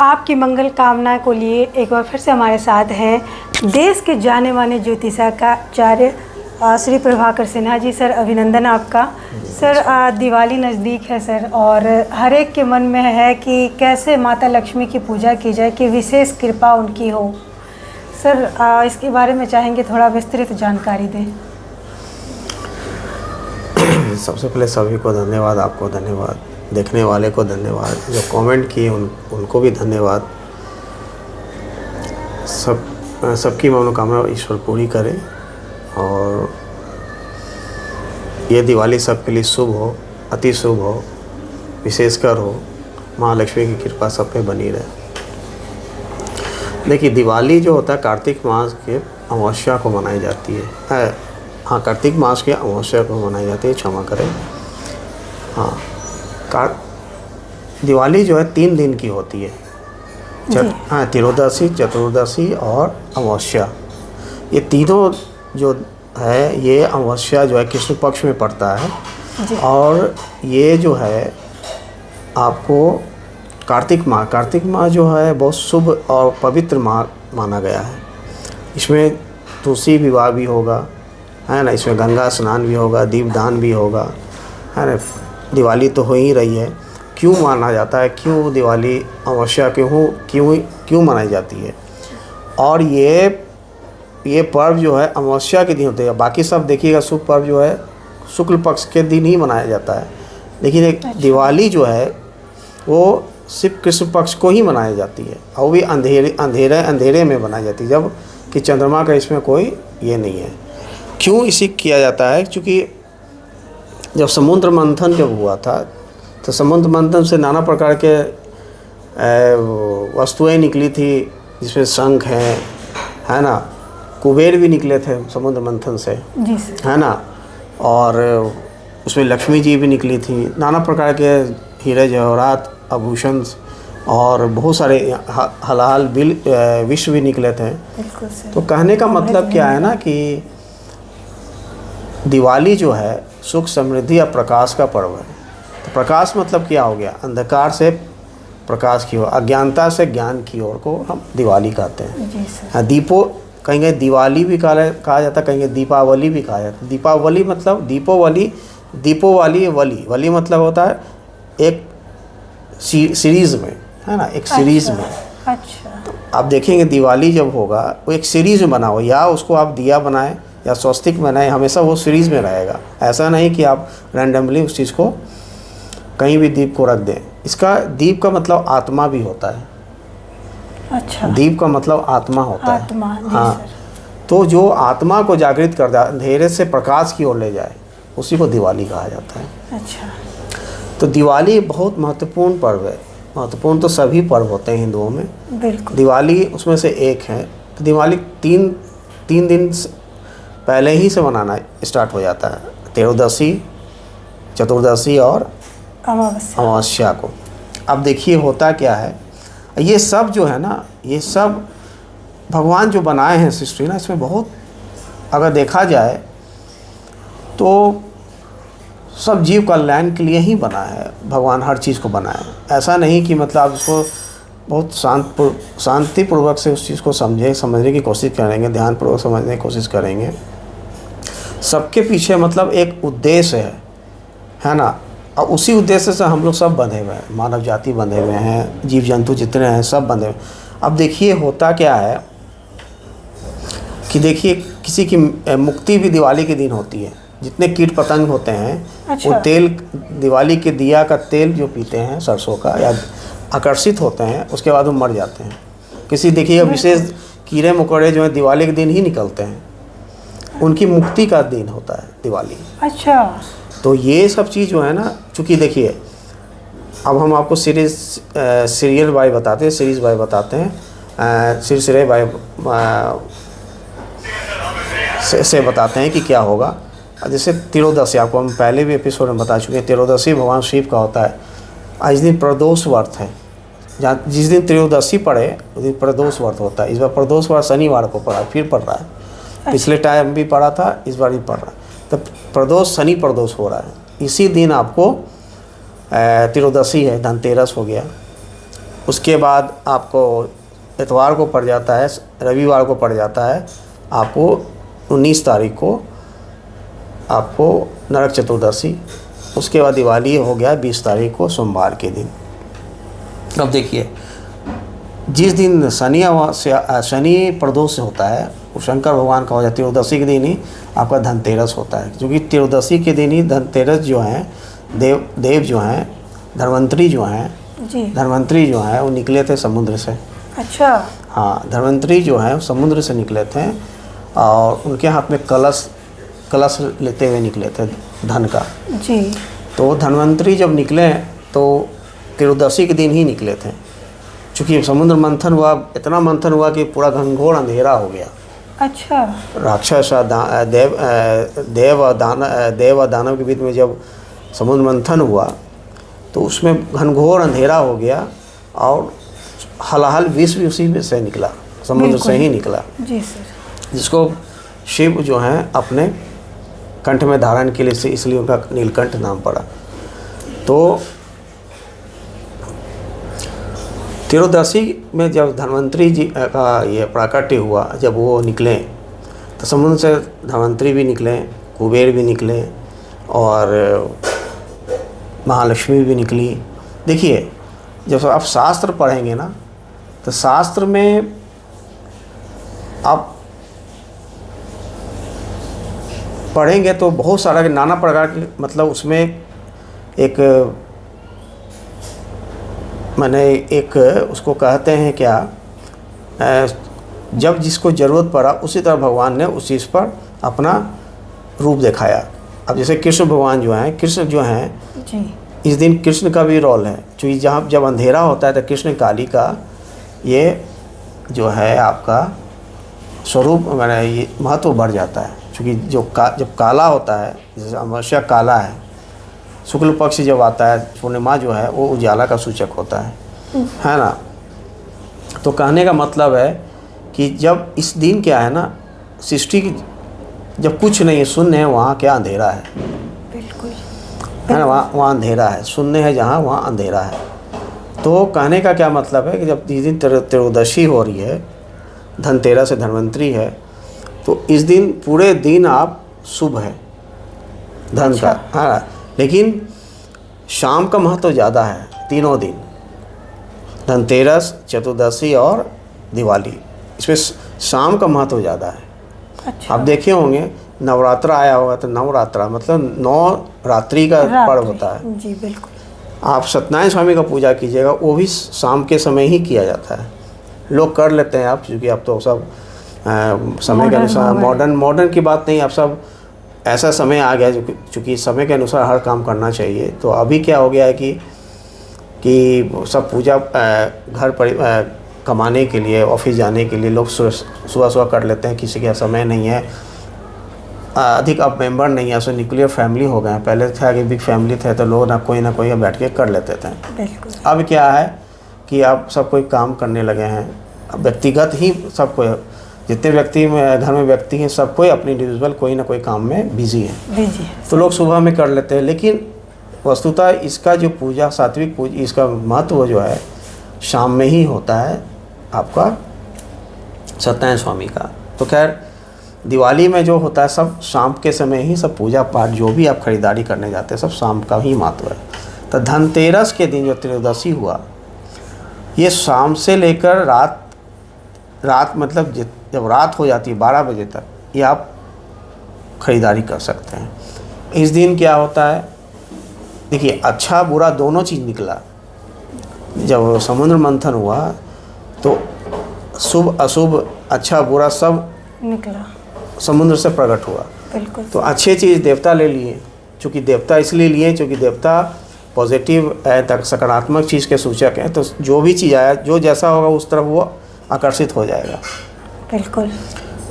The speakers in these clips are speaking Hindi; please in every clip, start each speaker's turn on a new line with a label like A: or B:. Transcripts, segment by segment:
A: आपकी मंगल कामना को लिए एक बार फिर से हमारे साथ हैं देश के जाने माने ज्योतिषाचार्य श्री प्रभाकर सिन्हा जी। सर अभिनंदन आपका। सर दिवाली नज़दीक है सर, और हर एक के मन में है कि कैसे माता लक्ष्मी की पूजा की जाए कि विशेष कृपा उनकी हो। सर इसके बारे में चाहेंगे थोड़ा विस्तृत जानकारी दें।
B: सबसे पहले सभी को धन्यवाद, आपको धन्यवाद, देखने वाले को धन्यवाद, जो कमेंट किए उनको भी धन्यवाद। सबकी मनोकामना ईश्वर पूरी करे और ये दिवाली सबके लिए शुभ हो, अति शुभ हो, विशेषकर हो। माँ लक्ष्मी की कृपा सब पे बनी रहे। देखिए, दिवाली जो होता है कार्तिक मास के अमावस्या को मनाई जाती है। हाँ, कार्तिक मास के अमावस्या को मनाई जाती है, क्षमा करें। हाँ, दिवाली जो है 3 दिन की होती है। हाँ, त्रियोदशी, चतुर्दशी और अमावस्या। ये तीनों जो है, ये अमावस्या जो है कृष्ण पक्ष में पड़ता है और ये जो है आपको कार्तिक माह जो है बहुत शुभ और पवित्र माह माना गया है। इसमें तुलसी विवाह भी होगा, है ना, इसमें गंगा स्नान भी होगा, दीपदान भी होगा, है ना। दिवाली तो हो ही रही है। क्यों माना जाता है, क्यों दिवाली अमावस्या क्यों मनाई जाती है? और ये पर्व जो है अमावस्या के दिन होते हैं। बाकी सब देखिएगा शुभ पर्व जो है शुक्ल पक्ष के दिन ही मनाया जाता है, लेकिन एक दिवाली जो है वो सिर्फ कृष्ण पक्ष को ही मनाई जाती है, और वो भी अंधेरे में मनाई जाती है, जब कि चंद्रमा का इसमें कोई ये नहीं है। क्यों इसे किया जाता है? क्योंकि जब समुद्र मंथन जब हुआ था तो समुद्र मंथन से नाना प्रकार के वस्तुएं निकली थी, जिसमें शंख है ना, कुबेर भी निकले थे समुद्र मंथन से, है ना, और उसमें लक्ष्मी जी भी निकली थी। नाना प्रकार के हीरे जवाहरात, आभूषण और बहुत सारे हलाल विश्व भी निकले थे। तो कहने का मतलब क्या है ना कि दिवाली जो है सुख, समृद्धि और प्रकाश का पर्व है। तो प्रकाश मतलब क्या हो गया? अंधकार से प्रकाश की ओर, अज्ञानता से ज्ञान की ओर को हम दिवाली कहते हैं। दीपो कहेंगे, दिवाली भी कहा जाता है, कहेंगे दीपावली भी कहा जाता है। दीपावली मतलब दीपो वाली मतलब होता है एक सीरीज़ में, है ना, एक सीरीज़ में।
A: अच्छा।
B: तो आप देखेंगे दिवाली जब होगा वो एक सीरीज़ में बना हो, या उसको आप दिया बनाएं या स्वस्तिक बनाएं, हमेशा वो सीरीज़ में रहेगा। ऐसा नहीं कि आप रैंडमली उस चीज़ को कहीं भी दीप को रख दें। इसका दीप का मतलब आत्मा भी होता है।
A: अच्छा।
B: दीप का मतलब आत्मा होता
A: है।
B: हाँ, तो जो आत्मा को जागृत कर दे, अंधेरे से प्रकाश की ओर ले जाए, उसी को दिवाली कहा जाता है।
A: अच्छा।
B: तो दिवाली बहुत महत्वपूर्ण पर्व है। महत्वपूर्ण तो सभी पर्व होते हैं हिंदुओं में,
A: बिल्कुल।
B: दिवाली उसमें से एक है। तो दिवाली तीन दिन पहले ही से मनाना स्टार्ट हो जाता है, त्रियोदशी, चतुर्दशी और अमावस्या को। अब देखिए होता क्या है, ये सब जो है ना, ये सब भगवान जो बनाए हैं सृष्टि ना, इसमें बहुत अगर देखा जाए तो सब जीव कल्याण के लिए ही बना है। भगवान हर चीज़ को बनाए। ऐसा नहीं कि मतलब आप इसको बहुत शांतिपूर्वक से उस चीज़ को समझने की कोशिश करेंगे, ध्यानपूर्वक समझने की कोशिश करेंगे। सबके पीछे मतलब एक उद्देश्य है ना, और उसी उद्देश्य से हम लोग सब बंधे हुए हैं। मानव जाति बंधे हुए हैं, जीव जंतु जितने हैं सब बंधे हुए। अब देखिए होता क्या है कि देखिए किसी की मुक्ति भी दिवाली के दिन होती है। जितने कीट पतंग होते हैं,
A: अच्छा।
B: वो तेल, दिवाली के दिया का तेल जो पीते हैं सरसों का, या आकर्षित होते हैं, उसके बाद वो मर जाते हैं। किसी देखिए विशेष कीड़े मकोड़े जो है दिवाली के दिन ही निकलते हैं, उनकी मुक्ति का दिन होता है दिवाली।
A: अच्छा।
B: तो ये सब चीज़ जो है ना, चूँकि देखिए अब हम आपको सीरियल बाय बताते हैं, सीरीज़ बाय बताते हैं, सिलसिले बाय से बताते हैं कि क्या होगा। जैसे त्रियोदशी, आपको हम पहले भी एपिसोड में बता चुके हैं, त्रियोदशी भगवान शिव का होता है। आज दिन प्रदोष व्रत है, जहाँ जिस दिन त्रियोदशी पड़े उस दिन प्रदोष व्रत होता है। इस बार प्रदोष व्रत शनिवार को पड़ा, फिर पड़ रहा है। पिछले टाइम भी पड़ा था, इस बार भी पड़ रहा है। तो प्रदोष, शनि प्रदोष हो रहा है। इसी दिन आपको त्रियोदशी है, धनतेरस हो गया, उसके बाद आपको इतवार को पड़ जाता है, रविवार को पड़ जाता है आपको 19 तारीख को आपको नरक चतुर्दशी। उसके बाद दिवाली हो गया 20 तारीख को सोमवार के दिन। अब देखिए, जिस दिन शनि प्रदोष होता है वो शंकर भगवान का हो जाता है। त्रयोदशी के दिन ही आपका धनतेरस होता है, क्योंकि त्रयोदशी के दिन ही धनतेरस जो है देव जो हैं धन्वंतरी जो हैं
A: जी।
B: धन्वंतरी जो हैं वो निकले थे समुद्र से।
A: अच्छा।
B: हाँ, धन्वंतरी जो हैं समुद्र से निकले थे और उनके हाथ में कलश लेते हुए निकले थे धन का।
A: जी।
B: तो धन्वंतरी जब निकले तो त्रयोदशी के दिन ही निकले थे। चूँकि समुद्र मंथन हुआ, इतना मंथन हुआ कि पूरा घनघोर अंधेरा हो गया।
A: अच्छा।
B: राक्षस देव और दानव के बीच में जब समुद्र मंथन हुआ तो उसमें घनघोर अंधेरा हो गया और हलाहल विष भी उसी में से निकला, समुद्र से ही निकला।
A: जी सर।
B: जिसको शिव जो हैं अपने कंठ में धारण के लिए से, इसलिए उनका नीलकंठ नाम पड़ा। तो त्रयोदशी में जब धन्वंतरी जी का ये प्राकट्य हुआ, जब वो निकले तो समुद्र से धन्वंतरी भी निकले, कुबेर भी निकले और महालक्ष्मी भी निकली। देखिए, जब आप शास्त्र पढ़ेंगे ना तो शास्त्र में आप पढ़ेंगे तो बहुत सारा नाना प्रकार के, मतलब उसमें एक मैंने एक उसको कहते हैं क्या, जब जिसको ज़रूरत पड़ा उसी तरह भगवान ने उस चीज़ पर अपना रूप दिखाया। अब जैसे कृष्ण भगवान जो हैं, कृष्ण जो हैं
A: जी।
B: इस दिन कृष्ण का भी रोल है, क्योंकि जब अंधेरा होता है तो कृष्ण काली का ये जो है आपका स्वरूप मैंने ये महत्व बढ़ जाता है। क्योंकि जब काला होता है, जैसे अमावस्या काला है, शुक्ल पक्ष जब आता है, पूर्णिमा जो है वो उजाला का सूचक होता है ना। तो कहने का मतलब है कि जब इस दिन क्या है ना, सृष्टि की जब कुछ नहीं है, शून्य है, वहाँ क्या अंधेरा है।
A: बिल्कुल
B: है ना, वहाँ अंधेरा है, शून्य है जहाँ, वहाँ अंधेरा है। तो कहने का क्या मतलब है कि जब जिस दिन त्रयोदशी हो रही है, धनतेरस से धन्वंतरी है, तो इस दिन पूरे दिन आप शुभ है धन
A: अच्छा।
B: का। हाँ, लेकिन शाम का महत्व ज़्यादा है तीनों दिन, धनतेरस, चतुर्दशी और दिवाली, इसमें शाम का महत्व ज़्यादा है।
A: अच्छा।
B: आप देखे होंगे नवरात्रा आया होगा तो नवरात्रा मतलब 9 रात्रि का पर्व होता है।
A: जी बिल्कुल।
B: आप सत्यनारायण स्वामी का पूजा कीजिएगा, वो भी शाम के समय ही किया जाता है। लोग कर लेते हैं आप, क्योंकि आप तो सब समय के अनुसार मॉडर्न की बात नहीं, आप सब ऐसा समय आ गया चूँकि समय के अनुसार हर काम करना चाहिए। तो अभी क्या हो गया है कि सब पूजा घर पर कमाने के लिए, ऑफिस जाने के लिए लोग सुबह कर लेते हैं, किसी का समय नहीं है, अधिक अब मेंबर नहीं है, सो न्यूक्लियर फैमिली हो गए हैं। पहले था कि बिग फैमिली थे तो लोग ना कोई बैठ के कर लेते थे।
A: बिल्कुल।
B: अब क्या है कि आप सब कोई काम करने लगे हैं, अब व्यक्तिगत ही सब कोई, जितने व्यक्ति घर में व्यक्ति हैं सब कोई अपनी इंडिविजुअल कोई ना कोई काम में बिजी है, तो लोग सुबह में कर लेते हैं। लेकिन वस्तुतः इसका जो पूजा, सात्विक पूजा, इसका महत्व जो है शाम में ही होता है आपका सत्यनारायण स्वामी का। तो खैर दिवाली में जो होता है सब शाम के समय ही, सब पूजा पाठ जो भी आप खरीदारी करने जाते हैं सब शाम का ही महत्व है। तो धनतेरस के दिन जो त्रयोदशी हुआ, ये शाम से लेकर रात मतलब जब रात हो जाती है 12 बजे तक, ये आप ख़रीदारी कर सकते हैं। इस दिन क्या होता है, देखिए अच्छा बुरा दोनों चीज़ निकला। जब समुद्र मंथन हुआ तो शुभ अशुभ, अच्छा बुरा सब
A: निकला,
B: समुद्र से प्रकट हुआ।
A: बिल्कुल।
B: तो अच्छी चीज़ देवता ले लिए, चूँकि देवता इसलिए लिए क्योंकि देवता पॉजिटिव है, तक सकारात्मक चीज़ के सूचक हैं। तो जो भी चीज़ आया, जो जैसा होगा उस तरफ वो आकर्षित हो जाएगा।
A: बिल्कुल।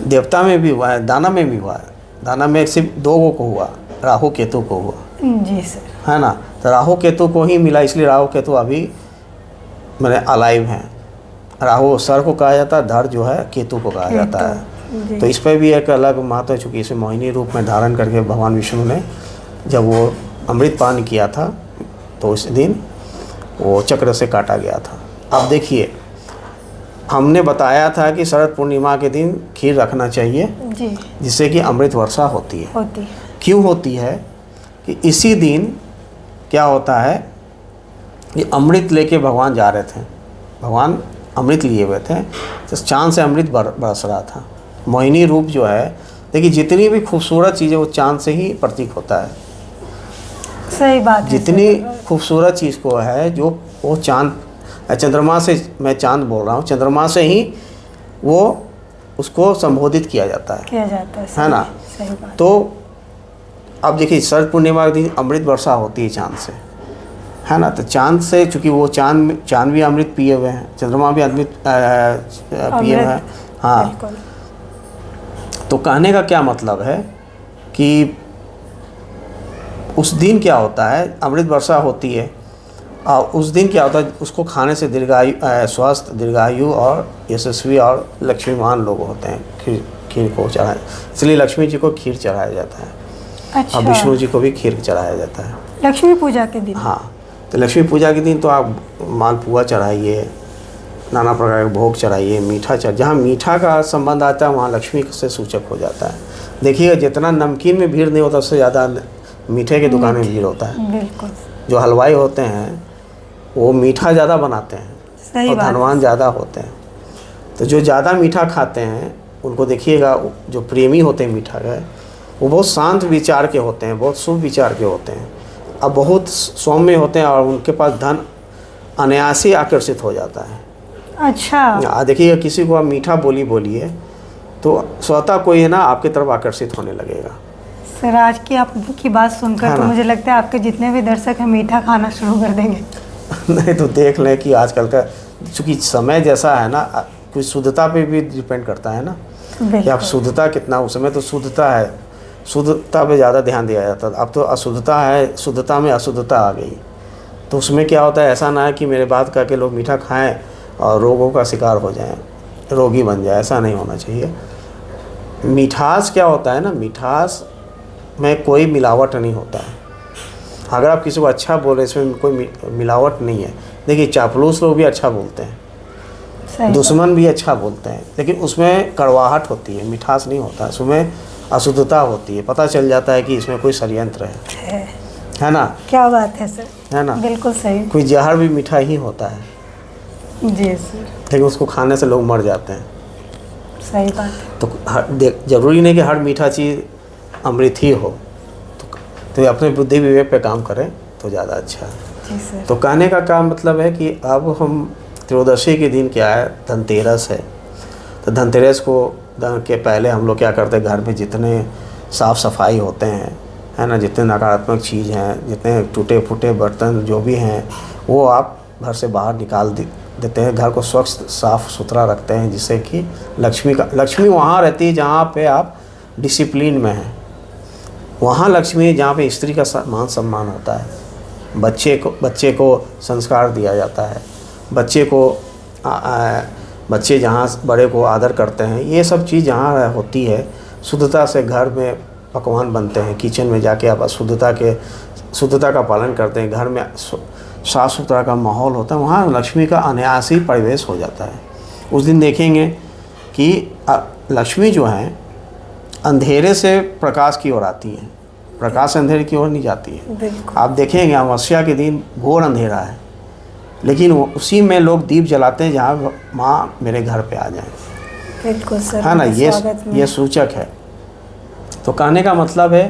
B: देवता में भी हुआ है, दाना में भी हुआ है। दाना में सिर्फ 2 को हुआ, राहु केतु को हुआ,
A: जी सर,
B: है ना। तो राहु केतु को ही मिला, इसलिए राहु केतु अभी मैंने अलाइव हैं। राहु सर को कहा जाता है, धर जो है केतु को कहा जाता है। तो इस पर भी एक अलग महत्व है, चूँकि इसे मोहिनी रूप में धारण करके भगवान विष्णु ने जब वो अमृत पान किया था तो इस दिन वो चक्र से काटा गया था। अब देखिए, हमने बताया था कि शरद पूर्णिमा के दिन खीर रखना चाहिए
A: जी।
B: जिससे कि अमृत वर्षा होती है।
A: होती है।
B: क्यों होती है कि इसी दिन क्या होता है कि अमृत लेके भगवान जा रहे थे, भगवान अमृत लिए हुए थे, तो चाँद से अमृत बरस रहा था। मोहिनी रूप जो है, देखिए जितनी भी खूबसूरत चीज़ें वो चाँद से ही प्रतीक होता है।
A: सही बात है।
B: जितनी खूबसूरत चीज़ को है जो वो चाँद, चंद्रमा से, मैं चाँद बोल रहा हूँ, चंद्रमा से ही वो उसको संबोधित किया जाता है है ना।
A: सही बात।
B: तो अब देखिए शरद पूर्णिमा के दिन अमृत वर्षा होती है चाँद से, है ना। तो चाँद से, चूँकि वो चाँद भी अमृत पिए हुए हैं, चंद्रमा भी अमृत पिए हुए हैं। हाँ, तो कहने का क्या मतलब है कि उस दिन क्या होता है, अमृत वर्षा होती है, और उस दिन क्या होता है, उसको खाने से दीर्घायु, स्वस्थ, दीर्घायु और यशस्वी और लक्ष्मीवान लोग होते हैं। खीर को चढ़ाए, इसलिए लक्ष्मी जी को खीर चढ़ाया जाता है।
A: अच्छा।
B: और विष्णु जी को भी खीर चढ़ाया जाता है
A: लक्ष्मी पूजा के दिन।
B: हाँ, तो लक्ष्मी पूजा के दिन तो आप मालपुआ चढ़ाइए, नाना प्रकार के भोग चढ़ाइए, मीठा जहाँ मीठा का संबंध आता है वहाँ लक्ष्मी से सूचक हो जाता है। देखिए जितना नमकीन में भीड़ नहीं होता, उससे ज़्यादा मीठे की दुकान में भीड़ होता है।
A: बिल्कुल।
B: जो हलवाई होते हैं वो मीठा ज़्यादा बनाते हैं।
A: सही
B: और
A: बात।
B: धनवान ज़्यादा होते हैं। तो जो ज़्यादा मीठा खाते हैं उनको देखिएगा, जो प्रेमी होते हैं मीठा का, वो बहुत शांत विचार के होते हैं, बहुत शुभ विचार के होते हैं, अब बहुत सौम्य होते हैं, और उनके पास धन अनायास ही आकर्षित हो जाता है।
A: अच्छा।
B: देखिए किसी को आप मीठा बोलिए तो स्वतः कोई है ना आपकी तरफ आकर्षित होने लगेगा।
A: सर आज की आपकी बात सुनकर तो मुझे लगता है आपके जितने भी दर्शक हैं मीठा खाना शुरू कर देंगे।
B: नहीं तो देख लें कि आजकल का चूँकि समय जैसा है ना, कुछ शुद्धता पे भी डिपेंड करता है ना कि आप शुद्धता कितना, उस समय तो शुद्धता है, शुद्धता पे ज़्यादा ध्यान दिया जाता था। अब तो अशुद्धता है, शुद्धता में अशुद्धता आ गई। तो उसमें क्या होता है, ऐसा ना है कि मेरे बात करके लोग मीठा खाएं और रोगों का शिकार हो जाएं, रोगी बन जाए, ऐसा नहीं होना चाहिए। मिठास क्या होता है ना, मिठास में कोई मिलावट नहीं होता है। अगर आप किसी को अच्छा बोले, इसमें कोई मिलावट नहीं है। देखिए चापलूस लोग भी अच्छा बोलते हैं, दुश्मन भी अच्छा बोलते हैं, लेकिन उसमें कड़वाहट होती है, मिठास नहीं होता, उसमें अशुद्धता होती है। पता चल जाता है कि इसमें कोई षड्यंत्र है ना। क्या
A: बात है सर,
B: है ना,
A: बिल्कुल सही।
B: कोई जहर भी मीठा ही होता है
A: जी सर,
B: लेकिन उसको खाने से लोग मर जाते हैं।
A: सही बात है।
B: तो जरूरी नहीं कि हर मीठा चीज़ अमृत ही हो, तो अपने बुद्धि विवेक पे काम करें तो ज़्यादा अच्छा है।
A: जी सर।
B: तो कहने का काम मतलब है कि अब हम त्रयोदशी के दिन क्या है, धनतेरस है। तो धनतेरस के पहले हम लोग क्या करते हैं, घर में जितने साफ़ सफाई होते हैं, है ना, जितने नकारात्मक चीज़ हैं, जितने टूटे फूटे बर्तन जो भी हैं, वो आप घर से बाहर निकाल देते हैं। घर को स्वच्छ साफ़ सुथरा रखते हैं, जिससे कि लक्ष्मी वहाँ रहती है जहाँ पे आप डिसिप्लिन में हैं। वहाँ लक्ष्मी है जहाँ पे स्त्री का मान सम्मान होता है, बच्चे को संस्कार दिया जाता है, बच्चे जहाँ बड़े को आदर करते हैं, ये सब चीज़ जहाँ होती है, शुद्धता से घर में पकवान बनते हैं। किचन में जाके आप शुद्धता का पालन करते हैं, घर में साफ़ सुथरा का माहौल होता है, वहाँ लक्ष्मी का अनायास ही परिवेश हो जाता है। उस दिन देखेंगे कि लक्ष्मी जो है अंधेरे से प्रकाश की ओर आती है, प्रकाश से अंधेरे की ओर नहीं जाती है। आप देखेंगे अमावस्या के दिन घोर अंधेरा है, लेकिन उसी में लोग दीप जलाते हैं जहाँ माँ मेरे घर पे आ जाए।
A: बिल्कुल सर,
B: है ना, ये सूचक है। तो कहने का मतलब है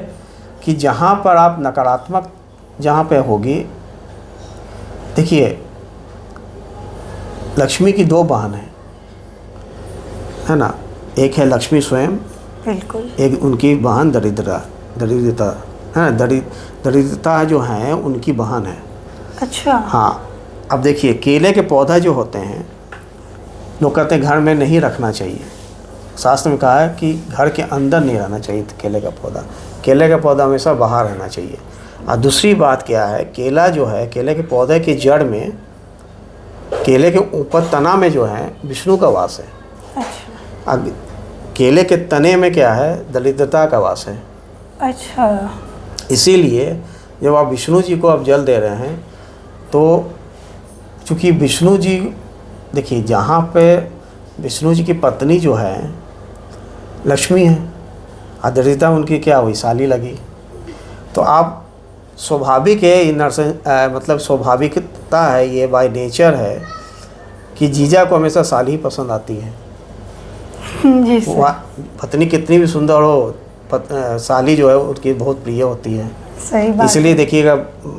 B: कि जहाँ पर आप नकारात्मक जहाँ पे होगी, देखिए लक्ष्मी की दो बहन है ना, एक है लक्ष्मी स्वयं,
A: बिल्कुल,
B: एक उनकी बहन दरिद्रता है। दरिद्रता जो है उनकी बहन है।
A: अच्छा।
B: हाँ, अब देखिए केले के पौधा जो होते हैं, लोग कहते हैं घर में नहीं रखना चाहिए। शास्त्र में कहा है कि घर के अंदर नहीं रहना चाहिए केले का पौधा हमेशा बाहर रहना चाहिए। और दूसरी बात क्या है, केला जो है, केले के पौधे की जड़ में, केले के ऊपर तना में जो है विष्णु का वास है।
A: अच्छा।
B: अब केले के तने में क्या है, दरिद्रता का वास है।
A: अच्छा।
B: इसीलिए जब आप विष्णु जी को आप जल दे रहे हैं, तो चूँकि विष्णु जी देखिए जहाँ पे विष्णु जी की पत्नी जो है लक्ष्मी है, आदरिता उनकी क्या हुई, साली लगी। तो आप स्वाभाविक है ये मतलब स्वाभाविकता है, ये बाय नेचर है कि जीजा को हमेशा साली ही पसंद आती है।
A: जी सर।
B: पत्नी कितनी भी सुंदर हो, साली जो है उसकी बहुत प्रिय होती है।
A: सही बात।
B: इसलिए देखिएगा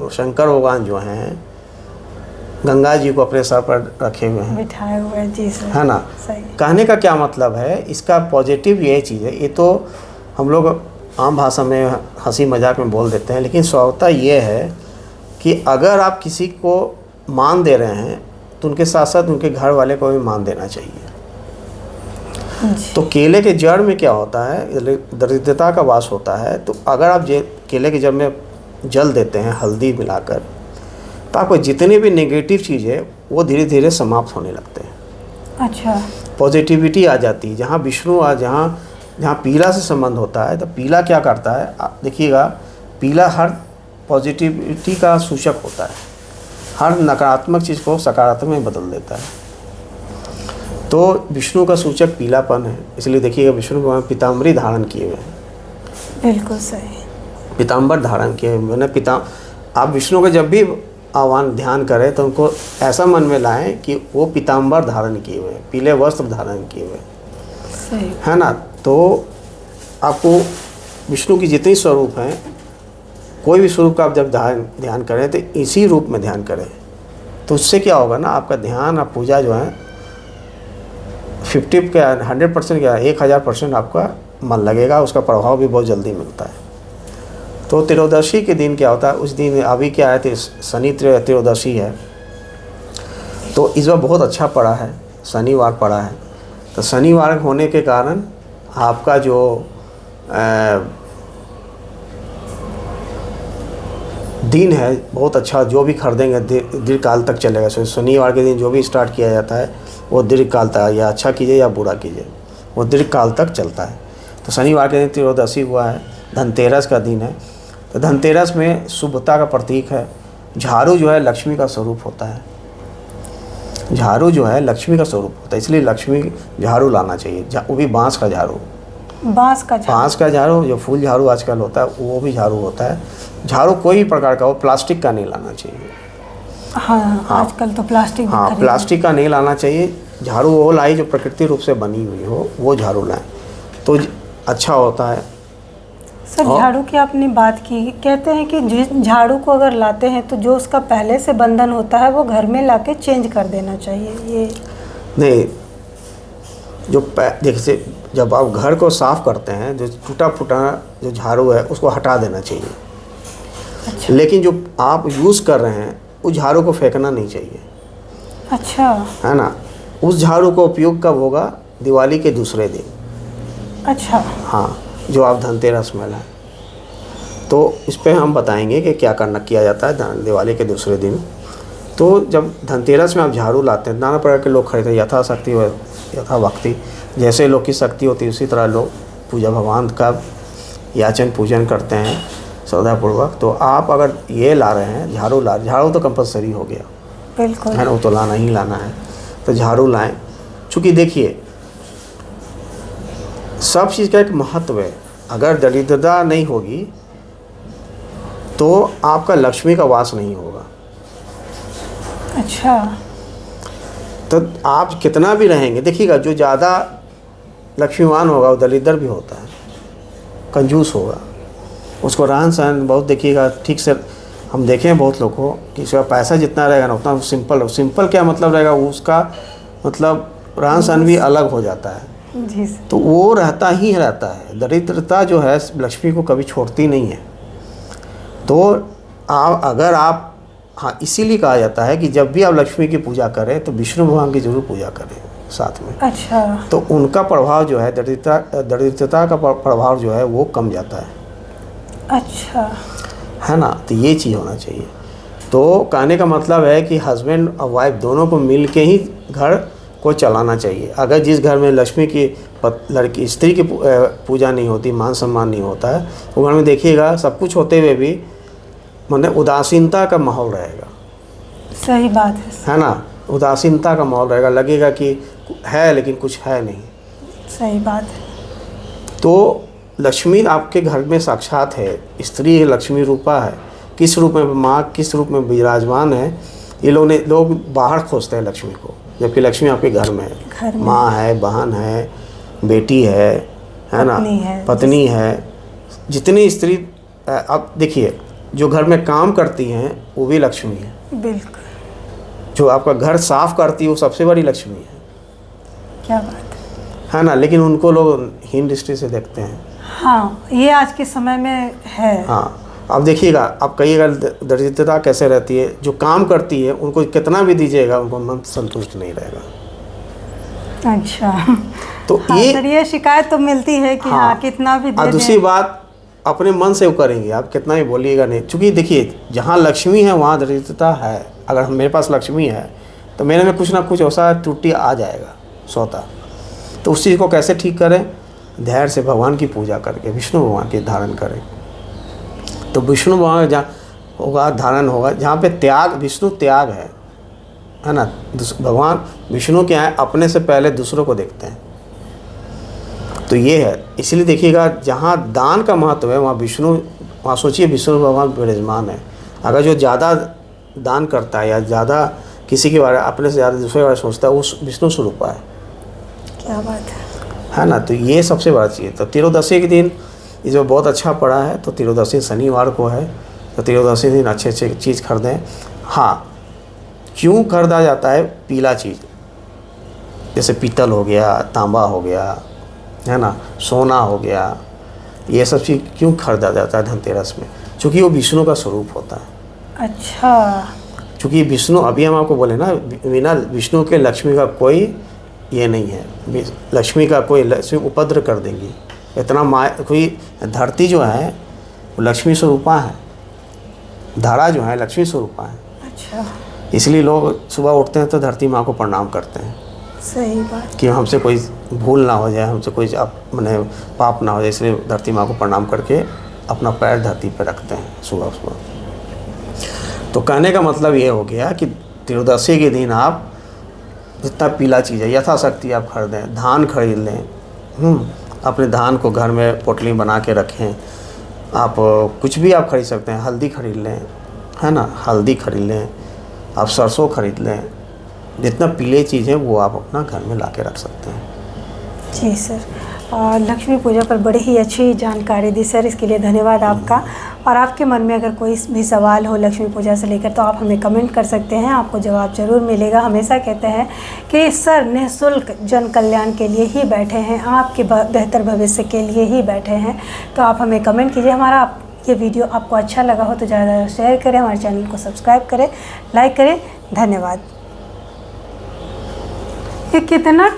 B: शंकर भगवान जो हैं गंगा जी को अपने सर पर रखे हुए हैं,
A: बिठाए हुए हैं। जी सर।
B: है ना।
A: सही।
B: कहने का क्या मतलब है, इसका पॉजिटिव ये चीज़ है, ये तो हम लोग आम भाषा में हंसी मजाक में बोल देते हैं, लेकिन स्वतः ये है कि अगर आप किसी को मान दे रहे हैं तो उनके साथ साथ उनके घर वाले को भी मान देना चाहिए। तो केले के जड़ में क्या होता है, दरिद्रता का वास होता है। तो अगर आप केले के जड़ में जल देते हैं हल्दी मिलाकर, तो आपको जितनी भी नेगेटिव चीज़ है वो धीरे धीरे समाप्त होने लगते हैं।
A: अच्छा।
B: पॉजिटिविटी आ जाती है। जहाँ विष्णु जहाँ पीला से संबंध होता है, तो पीला क्या करता है, आप देखिएगा पीला हर पॉजिटिविटी का सूचक होता है, हर नकारात्मक चीज़ को सकारात्मक में बदल देता है। तो विष्णु का सूचक पीलापन है, इसलिए देखिएगा विष्णु भगवान पीताम्बरी धारण किए हुए हैं।
A: बिल्कुल सही।
B: पीताम्बर धारण किए हुए मैंने आप विष्णु का जब भी आह्वान ध्यान करें तो उनको ऐसा मन में लाएं कि वो पीताम्बर धारण किए हुए, पीले वस्त्र धारण किए हुए,
A: सही
B: है ना। तो आपको विष्णु की जितनी स्वरूप हैं, कोई भी स्वरूप का आप जब ध्यान करें तो इसी रूप में ध्यान करें, तो उससे क्या होगा ना, आपका ध्यान और पूजा जो है 50 क्या 100% क्या 1000% आपका मन लगेगा, उसका प्रभाव भी बहुत जल्दी मिलता है। तो त्रयोदशी के दिन क्या होता है, उस दिन अभी क्या है, शनि त्रयोदशी है, तो इस बार बहुत अच्छा पड़ा है, शनिवार पड़ा है। तो शनिवार होने के कारण आपका जो दिन है बहुत अच्छा, जो भी खरीदेंगे दीर्घ काल तक चलेगा। शनिवार के दिन जो भी स्टार्ट किया जाता है वो दीर्घ काल तक, या अच्छा कीजिए या बुरा कीजिए, वो दीर्घ काल तक चलता है। तो शनिवार के दिन त्रयोदशी हुआ है, धनतेरस का दिन है। तो धनतेरस में शुभता का प्रतीक है। झाड़ू जो है लक्ष्मी का स्वरूप होता है, झाड़ू जो है लक्ष्मी का स्वरूप होता है, इसलिए लक्ष्मी झाड़ू लाना चाहिए, वो भी बांस का झाड़ू।
A: बांस का झाड़ू,
B: जो फूल झाड़ू आजकल होता है वो भी झाड़ू होता है। झाड़ू कोई भी प्रकार का हो, प्लास्टिक का नहीं लाना चाहिए।
A: हाँ, आजकल तो प्लास्टिक भी
B: हाँ, प्लास्टिक का नहीं लाना चाहिए। झाड़ू वो लाई जो प्रकृति रूप से बनी हुई हो, वो झाड़ू लाएं तो अच्छा होता है।
A: सर झाड़ू की आपने बात की, कहते हैं कि झाड़ू को अगर लाते हैं तो जो उसका पहले से बंधन होता है वो घर में लाके चेंज कर देना चाहिए। ये नहीं,
B: जो जैसे जब आप घर को साफ़ करते हैं, जो टूटा फूटा जो झाड़ू है उसको हटा देना चाहिए।
A: अच्छा।
B: लेकिन जो आप यूज़ कर रहे हैं उस झाड़ू को फेंकना नहीं चाहिए।
A: अच्छा।
B: है ना। उस झाड़ू का उपयोग कब होगा, दिवाली के दूसरे दिन।
A: अच्छा।
B: हाँ, जो आप धनतेरस में लाएं, तो इस पर हम बताएंगे कि क्या किया जाता है दिवाली के दूसरे दिन। तो जब धनतेरस में आप झाड़ू लाते हैं, नाना प्रकार के लोग खरीदते हैं, यथाशक्ति व यथा भक्ति, जैसे लोग की शक्ति होती है उसी तरह लोग पूजा भगवान का याचन पूजन करते हैं श्रद्धापूर्वक। तो आप अगर ये ला रहे हैं झाड़ू तो कंपलसरी हो गया,
A: बिल्कुल
B: है ना, वो तो लाना ही लाना है। तो झाड़ू लाएं, चूँकि देखिए सब चीज़ का एक महत्व है। अगर दरिद्रता नहीं होगी तो आपका लक्ष्मी का वास नहीं होगा।
A: अच्छा।
B: तो आप कितना भी रहेंगे, देखिएगा जो ज़्यादा लक्ष्मीवान होगा वो दरिद्र भी होता है, कंजूस होगा, उसको रहन सहन बहुत देखिएगा ठीक से। हम देखें बहुत लोग को कि उसका पैसा जितना रहेगा ना उतना सिंपल क्या मतलब रहेगा, उसका मतलब रहन सहन भी अलग हो जाता है।
A: जी।
B: तो वो रहता है। दरिद्रता जो है लक्ष्मी को कभी छोड़ती नहीं है। तो अगर आप हाँ, इसीलिए कहा जाता है कि जब भी आप लक्ष्मी की पूजा करें तो विष्णु भगवान की जरूर पूजा करें साथ में।
A: अच्छा।
B: तो उनका प्रभाव जो है दरिद्रता का प्रभाव जो है वो कम जाता है।
A: अच्छा।
B: है ना। तो ये चीज़ होना चाहिए। तो कहने का मतलब है कि हस्बैंड और वाइफ दोनों को मिल के ही घर को चलाना चाहिए। अगर जिस घर में लक्ष्मी की स्त्री की पूजा नहीं होती, मान सम्मान नहीं होता है, वो घर में देखिएगा सब कुछ होते हुए भी मतलब उदासीनता का माहौल रहेगा।
A: सही बात है
B: ना। उदासीनता का माहौल रहेगा, लगेगा कि है लेकिन कुछ है नहीं।
A: सही बात है।
B: तो लक्ष्मी आपके घर में साक्षात है, स्त्री लक्ष्मी रूपा है, किस रूप में माँ किस रूप में विराजमान है, ये लोग बाहर खोजते हैं लक्ष्मी को, जबकि लक्ष्मी आपके घर में है। माँ है, बहन है, बेटी है ना, पत्नी है, जितनी स्त्री। अब देखिए जो घर में काम करती हैं वो भी लक्ष्मी है।
A: बिल्कुल।
B: जो आपका घर साफ करती है वो सबसे बड़ी लक्ष्मी है।
A: क्या बात
B: है ना, लेकिन उनको लोग हीन दृष्टि से देखते हैं।
A: हाँ, ये आज के समय में है।
B: हाँ, अब देखिएगा, आप कहिएगा दरिद्रता कैसे रहती है। जो काम करती है उनको कितना भी दीजिएगा उनको मन संतुष्ट नहीं रहेगा।
A: अच्छा।
B: तो
A: हाँ, ये शिकायत तो मिलती है कि हाँ कितना भी दे
B: दूसरी बात, अपने मन से वो करेंगे, आप कितना भी बोलिएगा नहीं। क्योंकि देखिए जहाँ लक्ष्मी है वहाँ दरिद्रता है। अगर मेरे पास लक्ष्मी है तो मेरे में कुछ ना कुछ ऐसा त्रुटि आ जाएगा स्वतः। तो उस चीज़ को कैसे ठीक करें? धैर्य से भगवान की पूजा करके विष्णु भगवान की धारण करें। तो विष्णु भगवान जहाँ होगा धारण होगा, जहाँ पे त्याग, विष्णु त्याग है ना। भगवान विष्णु क्या है, अपने से पहले दूसरों को देखते हैं। तो ये है, इसलिए देखिएगा जहाँ दान का महत्व है वहाँ विष्णु, वहाँ सोचिए विष्णु भगवान विराजमान है। अगर जो ज़्यादा दान करता है या ज़्यादा किसी के बारे अपने से ज़्यादा दूसरे के बारे में सोचता है वो विष्णु स्वरूप है।
A: क्या बात है
B: ना। तो ये सबसे बड़ा चीज़। तो त्रयोदशी के दिन इसमें बहुत अच्छा पड़ा है। तो त्रयोदशी शनिवार को है, तो त्रयोदशी दिन अच्छे अच्छे चीज़ खरीदें। हाँ, क्यों खरीदा जाता है? पीला चीज़ जैसे पीतल हो गया, तांबा हो गया, है ना, सोना हो गया, ये सब चीज़ क्यों खरीदा जाता है धनतेरस में? क्योंकि वो विष्णु का स्वरूप होता है।
A: अच्छा।
B: क्योंकि विष्णु, अभी हम आपको बोले ना, बिना विष्णु के लक्ष्मी का कोई ये नहीं है। लक्ष्मी का कोई, लक्ष्मी उपद्र कर देंगी इतना। कोई धरती जो है वो लक्ष्मी स्वरूपा है, धरा जो है लक्ष्मी स्वरूपा है।
A: अच्छा।
B: इसलिए लोग सुबह उठते हैं तो धरती माँ को प्रणाम करते हैं।
A: सही बात।
B: कि हमसे कोई भूल ना हो जाए, हमसे कोई मैंने पाप ना हो जाए, इसलिए धरती माँ को प्रणाम करके अपना पैर धरती पर रखते हैं सुबह सुबह। तो कहने का मतलब ये हो गया कि त्रयोदशी के दिन आप जितना पीला चीज़ है यथाशक्ति आप खरीदें। धान खरीद लें, अपने धान को घर में पोटली बना के रखें। आप कुछ भी आप खरीद सकते हैं। हल्दी खरीद लें, है ना, हल्दी खरीद लें, आप सरसों खरीद लें। जितना पीले चीज़ है वो आप अपना घर में ला के रख सकते हैं।
A: जी सर, लक्ष्मी पूजा पर बड़ी ही अच्छी जानकारी दी सर, इसके लिए धन्यवाद आपका। और आपके मन में अगर कोई भी सवाल हो लक्ष्मी पूजा से लेकर तो आप हमें कमेंट कर सकते हैं, आपको जवाब ज़रूर मिलेगा। हमेशा कहते हैं कि सर निःशुल्क जन कल्याण के लिए ही बैठे हैं, आपके बेहतर भविष्य के लिए ही बैठे हैं। तो आप हमें कमेंट कीजिए। हमारा ये वीडियो आपको अच्छा लगा हो तो ज़्यादा शेयर करें, हमारे चैनल को सब्सक्राइब करें, लाइक करें। धन्यवाद। ये कितना